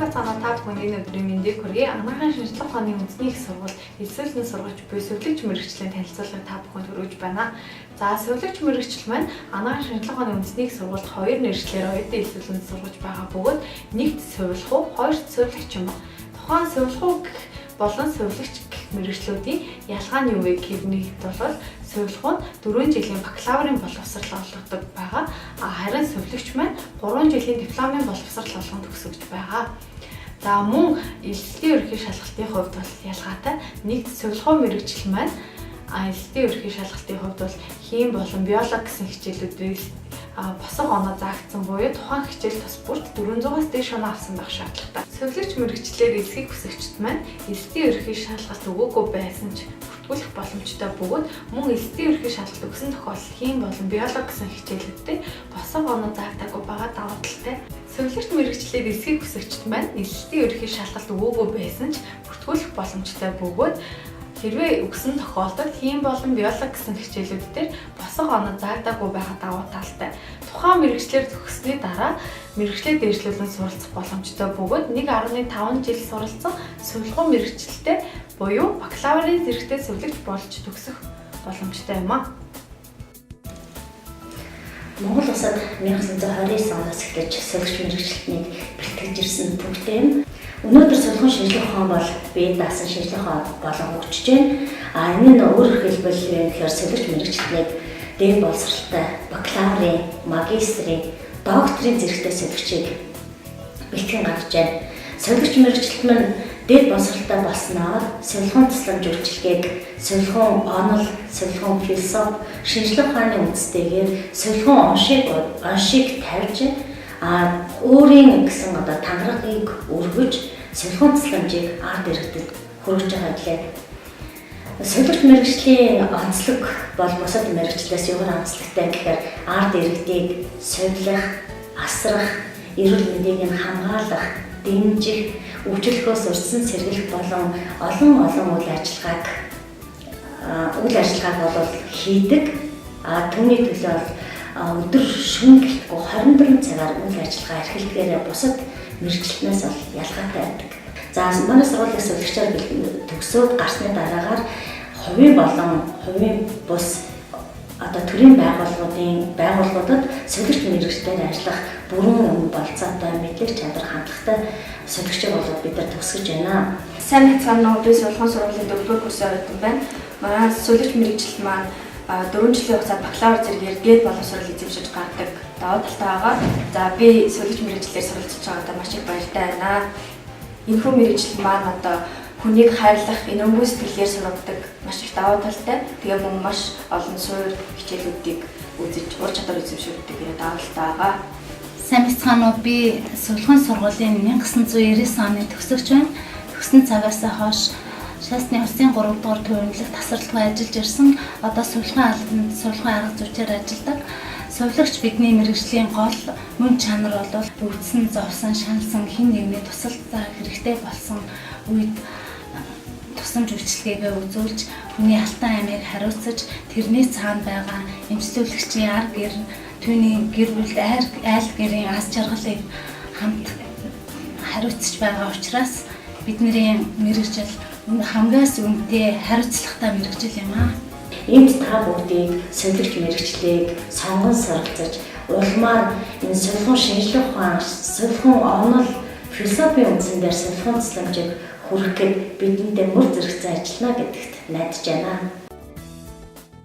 цаана та бүхний өдрийн мэндийг хүргэе. Анагаахын шинжлэх ухааны үндэсний их сургууль эсвэлэн сургагч буй сувилагч мэргэжлийн танилцуулгыг та бүхэнд хүргэж байна. За сувилагч мэргэжил маань анагаахын шинжлэх ухааны үндэсний их сургуульд хоёр нэршлэлээр оюутан эсвэлэн сургаж байгаа бөгөөд нэгт сувилах уу, хоёрт сувилагч юм ба. Тухайн сувилах уу болон сувилагч гэх мэргэжлүүдийн ялгаа нь юу вэ гэхнийг бол сувилах нь 4 жилийн бакалаврын боловсрол олгодог байгаа. Харин сувилагч маань 3 жилийн дипломын боловсрол олгоно төгсөж байгаа. За мөн элэлтийн ерөнхий шалгалтын хувьд бол ялгаатай. Нэгд сувилах мэргэжил маань элэлтийн ерөнхий шалгалтын хувьд бол хим болон биологи гэсэн хичээлүүдээс босго оноо заагдсан буюу тухайн хичээл тус бүрт 400-аас дээш оноо авсан байх шаардлагатай. Сувилагч мэргэжлээр элсхийг хүсэгчд маань элэлтийн ерөнхий шалгалт өгөөгүй байсан ч бүртгүүлэх боломжтой бөгөөд мөн элэлтийн ерөнхий шалгалт өгсөн тохиолдолд хим болон биологи гэсэн хичээлүүдтэй босго оноо заагдаагүй байгаа давуу талтай. Сувилагч мэргэжлээр элсхийг хүсэгчд маань элэлтийн ерөнхий шалгалт өгөөгүй байсан ч бүртгүүлэх боломжтой бөгөөд хэрвээ өгсөн тохиолдолд хим болон биологи гэсэн хичээлүүд дээр босго оноо заагдаагүй байгаа давуу талтай. Тухайн мэргэжлэр төгссөний дараа мэргэжлээ дээшлүүлэн суралцах боломжтой бөгөөд 1.5 жил суралцсан сувилах мэргэжилтэй буюу бакалаврын зэрэгтэй сувилагч болж төгсөх боломжтой юм а. Монгол улсад 1929 оноос эхлэж сувилагч мэргэжилтнийг бэлтгэж ирсэн төвтэй юм. Өнөөдөр сувилах шинжлэх ухаан бол бие даасан шинжлэх ухаан болон хөгжиж байна. Энэ нь өөрөөр хэлбэл юу гэхээр сувилагч мэргэжилтнийг дээд боловсролтой бакалаврын, магистрийн, докторийн зэрэгтэй сувилагчийг бэлтгэн гаргаж байна. Сувилагч мэргэжилт маань дээд боловсролтой болсноор сувилахын тусламж үйлчилгээг сувилахын онол, сувилахын философи, шинжлэх ухааны үндэстэйгээр сувилахын оншийг тавьж өөрийн гэсэн тангарагыг өргөж сувилахын тусламжийг ард иргэдэд хүргэж байгаа гэлээ. Сувилагч мэргэжлийн онцлог бол бусад мэргэжлээс ямар онцлогтой гэхээр ард иргэдийг сувилах, асрах, эрүүл мэндийг хамгаалах, дэмжих, өвчлөхөөс урьдчилан сэргийлэх болон олон үйл ажиллагааг бол хийдэг. Түүний төлөө өдөр шөнө гэлтгүй 24 цагаар үйл ажиллагаа эрхэлдгээр бусад мэргэжилтнээс бол ялгаатай байдаг. За манай сургуулийн сувилагчаар төгсөөд гарсны дараагаар хувийн болон хувийн бус төрийн байгууллагуудад сувилагч мэргэжилтэд ажиллах бүрэн болцоотой мэдлэг чадвар хандлагатай сувилагчийг бол бид нар төгсгөж байна. Сайн хэцүүн би сувилахын сургуулийн 4-р курсын оюутан байна. Манай сувилагч мэргэжилт маань 4 жилийн хугацаанд бакалавр зэрэгээр дээд боловсрол эзэмшиж гардаг давуу талтай байгаа. За би сувилагч мэргэжлээр суралцж байгаадаа маш их баяртай байна. Энэхүү мэргэжил маань хүнийг хайрлах, энэргүй сэтгэлээр сургадаг маш их давуу талтай. Тэгээ мөн маш олон суурь хичээлүүдийг үзэж ур чадвар эзэмшүүлдэг давуу талтай байгаа. Сайн бацхан уу, би сувилахын сургуулийн 1999 оны төгсөгч байна. Төгссөн цагаас хойш шаасны улсын 3 дугаар төвөрлөх тасралтгүй ажиллаж ирсэн. Одоо сувилахын албанд сувилахын арга зүйчээр ажилладаг. Сувилагч бидний мэргэжлийн гол мөн чанар бол өвдсөн, зовсон, шаналсан хэн нэгний тусалцаа хэрэгтэй болсон үед тусламж үйлчилгээгээ үзүүлж, хүний алтан аймыг хариуцаж, тэрний цаана байгаа эмчлүүлэгчийн арга гэр, түүний гэр бүлд айл гэрийн аз жаргалыг хамт хариуцж байгаа учраас бидний мэргэжил хамгаас үнэтэй хариуцлагатай мэргэжил юм аа. Энд та бүгдийг сувилагч мэргэжлийг сонгон суралцаж, улмаар энэ сувилахын шинжлэх ухаан, сувилахын онол, философийн үндсэн дээр сувилахын тусламжийг хүргэхэд бидэнтэй мөр зэрэгцэн ажиллана гэдэгт найдаж байна.